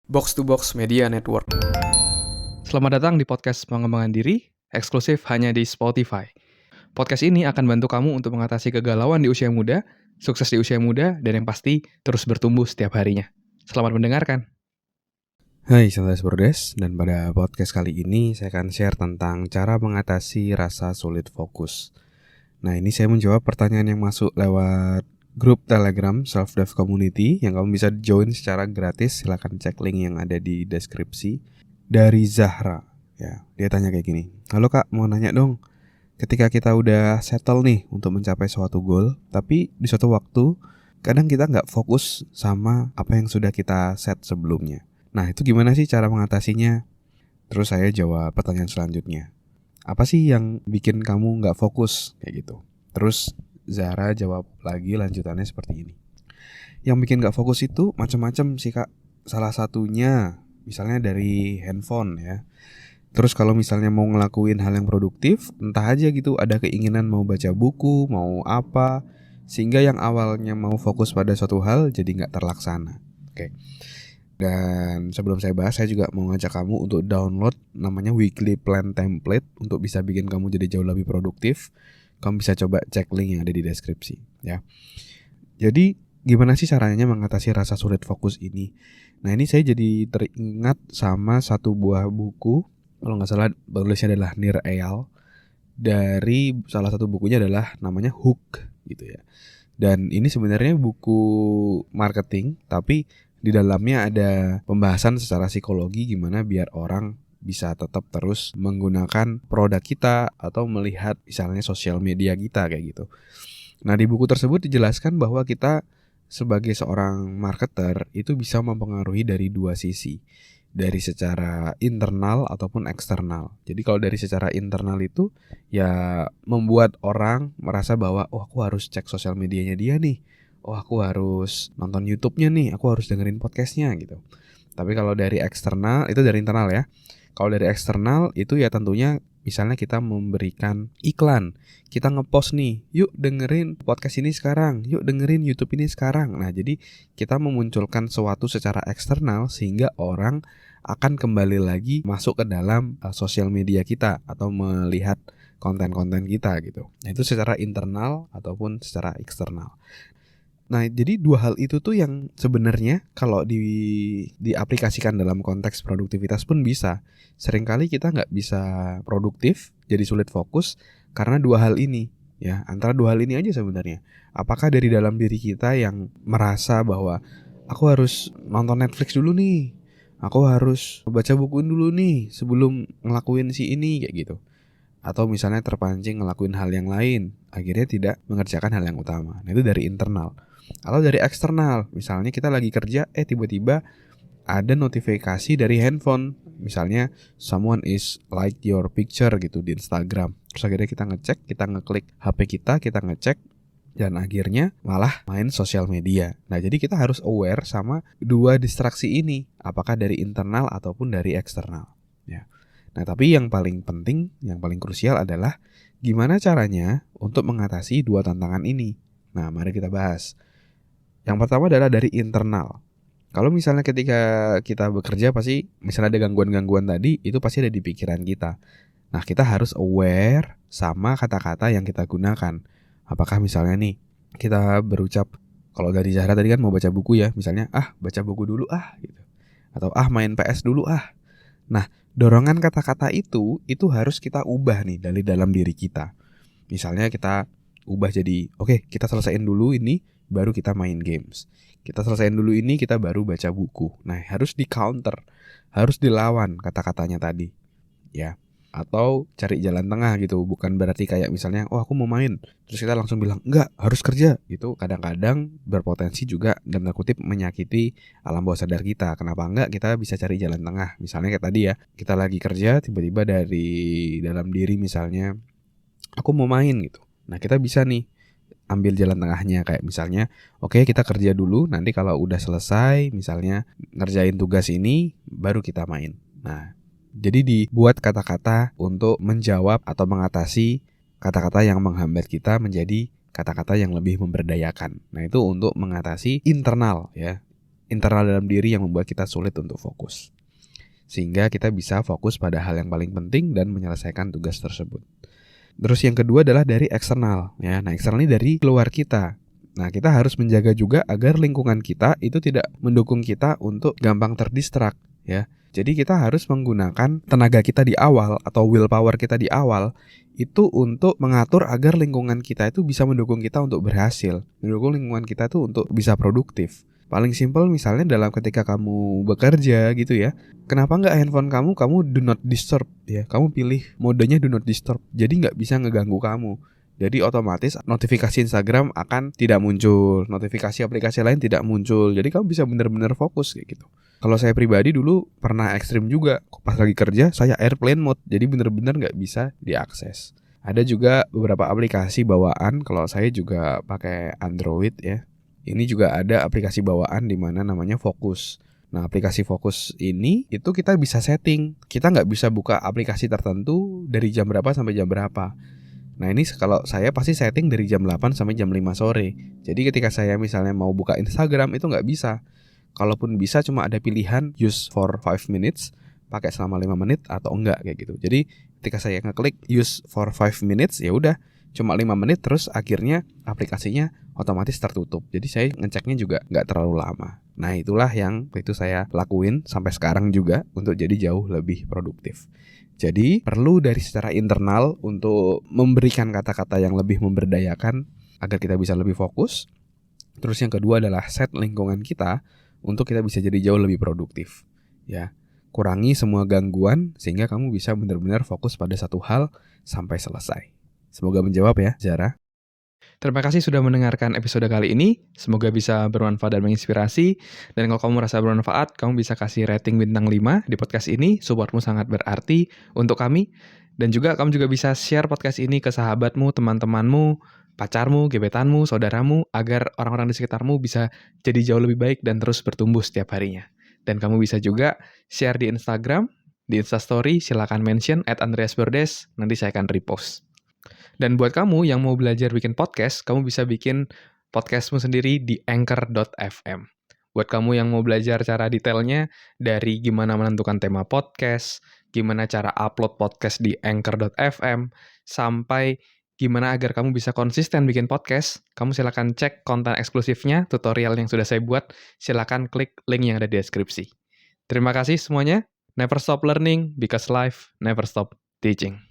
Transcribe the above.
Box to Box Media Network. Selamat datang di podcast pengembangan diri, eksklusif hanya di Spotify. Podcast ini akan bantu kamu untuk mengatasi kegalauan di usia muda, sukses di usia muda, dan yang pasti terus bertumbuh setiap harinya. Selamat mendengarkan. Hai Sahabat Bordes, dan pada podcast kali ini saya akan share tentang cara mengatasi rasa sulit fokus. Nah, ini saya menjawab pertanyaan yang masuk lewat grup Telegram Self Dev Community yang kamu bisa join secara gratis. Silahkan cek link yang ada di deskripsi. Dari Zahra, ya, dia tanya kayak gini. Halo Kak, mau nanya dong. Ketika kita udah settle nih untuk mencapai suatu goal, tapi di suatu waktu kadang kita nggak fokus sama apa yang sudah kita set sebelumnya. Nah, itu gimana sih cara mengatasinya? Terus saya jawab pertanyaan selanjutnya. Apa sih yang bikin kamu nggak fokus? Kayak gitu. Terus Zara jawab lagi lanjutannya seperti ini. Yang bikin nggak fokus itu macam-macam sih Kak. Salah satunya misalnya dari handphone ya. Terus kalau misalnya mau ngelakuin hal yang produktif, entah aja gitu ada keinginan mau baca buku, mau apa, sehingga yang awalnya mau fokus pada suatu hal jadi nggak terlaksana. Oke. Dan sebelum saya bahas, saya juga mau ngajak kamu untuk download namanya Weekly Plan Template untuk bisa bikin kamu jadi jauh lebih produktif. Kamu bisa coba cek link yang ada di deskripsi ya. Jadi gimana sih caranya mengatasi rasa sulit fokus ini? Nah, ini saya jadi teringat sama satu buah buku, kalau nggak salah penulisnya adalah Nir Eyal. Dari salah satu bukunya adalah namanya Hook gitu ya. Dan ini sebenarnya buku marketing, tapi di dalamnya ada pembahasan secara psikologi gimana biar orang bisa tetap terus menggunakan produk kita atau melihat misalnya sosial media kita kayak gitu. Nah, di buku tersebut dijelaskan bahwa kita sebagai seorang marketer itu bisa mempengaruhi dari dua sisi. Dari secara internal ataupun eksternal. Jadi kalau dari secara internal itu ya membuat orang merasa bahwa oh aku harus cek sosial medianya dia nih. Oh aku harus nonton YouTube-nya nih, aku harus dengerin podcast-nya gitu. Tapi kalau dari eksternal, itu dari internal ya. Kalau dari eksternal itu ya tentunya misalnya kita memberikan iklan. Kita ngepost nih, yuk dengerin podcast ini sekarang, yuk dengerin YouTube ini sekarang. Nah jadi kita memunculkan sesuatu secara eksternal sehingga orang akan kembali lagi masuk ke dalam sosial media kita atau melihat konten-konten kita gitu. Nah itu secara internal ataupun secara eksternal. Nah, jadi dua hal itu tuh yang sebenarnya kalau diaplikasikan dalam konteks produktivitas pun bisa. Seringkali kita nggak bisa produktif, jadi sulit fokus karena dua hal ini. Ya, antara dua hal ini aja sebenarnya. Apakah dari dalam diri kita yang merasa bahwa aku harus nonton Netflix dulu nih, aku harus baca buku dulu nih sebelum ngelakuin si ini kayak gitu. Atau misalnya terpancing ngelakuin hal yang lain, akhirnya tidak mengerjakan hal yang utama. Nah, itu dari internal. Atau dari eksternal, misalnya kita lagi kerja, tiba-tiba ada notifikasi dari handphone. Misalnya someone is like your picture gitu di Instagram. Terus akhirnya kita ngecek, kita ngeklik HP kita ngecek, dan akhirnya malah main sosial media. Nah jadi kita harus aware sama dua distraksi ini, apakah dari internal ataupun dari eksternal ya. Nah tapi yang paling penting, yang paling krusial adalah gimana caranya untuk mengatasi dua tantangan ini. Nah mari kita bahas. Yang pertama adalah dari internal. Kalau misalnya ketika kita bekerja pasti misalnya ada gangguan-gangguan tadi, itu pasti ada di pikiran kita. Nah kita harus aware sama kata-kata yang kita gunakan. Apakah misalnya nih kita berucap, kalau dari Zahra tadi kan mau baca buku ya, misalnya baca buku dulu gitu. Atau main PS dulu. Nah dorongan kata-kata itu harus kita ubah nih dari dalam diri kita. Misalnya kita ubah jadi oke, kita selesaiin dulu ini baru kita main games. Kita selesaiin dulu ini kita baru baca buku. Nah harus di counter, harus dilawan kata-katanya tadi ya. Atau cari jalan tengah gitu. Bukan berarti kayak misalnya aku mau main, terus kita langsung bilang enggak, harus kerja gitu. Kadang-kadang berpotensi juga dalam kutip menyakiti alam bawah sadar kita. Kenapa enggak kita bisa cari jalan tengah. Misalnya kayak tadi ya, kita lagi kerja tiba-tiba dari dalam diri misalnya aku mau main gitu. Nah kita bisa nih ambil jalan tengahnya, kayak misalnya oke kita kerja dulu, nanti kalau udah selesai misalnya ngerjain tugas ini baru kita main. Nah jadi dibuat kata-kata untuk menjawab atau mengatasi kata-kata yang menghambat kita menjadi kata-kata yang lebih memberdayakan. Nah itu untuk mengatasi internal ya. internal dalam diri yang membuat kita sulit untuk fokus. Sehingga kita bisa fokus pada hal yang paling penting dan menyelesaikan tugas tersebut. Terus yang kedua adalah dari eksternal, ya. Nah, eksternal ini dari luar kita. Nah, kita harus menjaga juga agar lingkungan kita itu tidak mendukung kita untuk gampang terdistrak, ya. Jadi kita harus menggunakan tenaga kita di awal atau willpower kita di awal itu untuk mengatur agar lingkungan kita itu bisa mendukung kita untuk berhasil, mendukung lingkungan kita itu untuk bisa produktif. Paling simpel misalnya dalam ketika kamu bekerja gitu ya, kenapa nggak handphone kamu do not disturb ya, kamu pilih modenya do not disturb, jadi nggak bisa ngeganggu kamu. Jadi otomatis notifikasi Instagram akan tidak muncul, notifikasi aplikasi lain tidak muncul, jadi kamu bisa benar-benar fokus kayak gitu. Kalau saya pribadi dulu pernah ekstrim juga, pas lagi kerja saya airplane mode, jadi benar-benar nggak bisa diakses. Ada juga beberapa aplikasi bawaan, kalau saya juga pakai Android ya. Ini juga ada aplikasi bawaan di mana namanya Focus. Nah, aplikasi Focus ini itu kita bisa setting. Kita nggak bisa buka aplikasi tertentu dari jam berapa sampai jam berapa. Nah, ini kalau saya pasti setting dari jam 8 sampai jam 5 sore. Jadi ketika saya misalnya mau buka Instagram itu nggak bisa. Kalaupun bisa cuma ada pilihan use for 5 minutes, pakai selama 5 menit atau enggak kayak gitu. Jadi ketika saya ngeklik use for 5 minutes ya udah cuma 5 menit terus akhirnya aplikasinya otomatis tertutup. Jadi saya ngeceknya juga nggak terlalu lama. Nah, itulah yang itu saya lakuin sampai sekarang juga untuk jadi jauh lebih produktif. Jadi perlu dari secara internal untuk memberikan kata-kata yang lebih memberdayakan agar kita bisa lebih fokus. Terus yang kedua adalah set lingkungan kita untuk kita bisa jadi jauh lebih produktif. Ya, kurangi semua gangguan sehingga kamu bisa benar-benar fokus pada satu hal sampai selesai. Semoga menjawab ya, Zara. Terima kasih sudah mendengarkan episode kali ini. Semoga bisa bermanfaat dan menginspirasi. Dan kalau kamu merasa bermanfaat, kamu bisa kasih rating bintang 5 di podcast ini. Supportmu sangat berarti untuk kami. Dan juga kamu juga bisa share podcast ini ke sahabatmu, teman-temanmu, pacarmu, gebetanmu, saudaramu, agar orang-orang di sekitarmu bisa jadi jauh lebih baik dan terus bertumbuh setiap harinya. Dan kamu bisa juga share di Instagram, di Instastory, silakan mention @andreasbordes, nanti saya akan repost. Dan buat kamu yang mau belajar bikin podcast, kamu bisa bikin podcastmu sendiri di anchor.fm. Buat kamu yang mau belajar cara detailnya, dari gimana menentukan tema podcast, gimana cara upload podcast di anchor.fm, sampai gimana agar kamu bisa konsisten bikin podcast, kamu silakan cek konten eksklusifnya, tutorial yang sudah saya buat, silakan klik link yang ada di deskripsi. Terima kasih semuanya. Never stop learning, because life never stop teaching.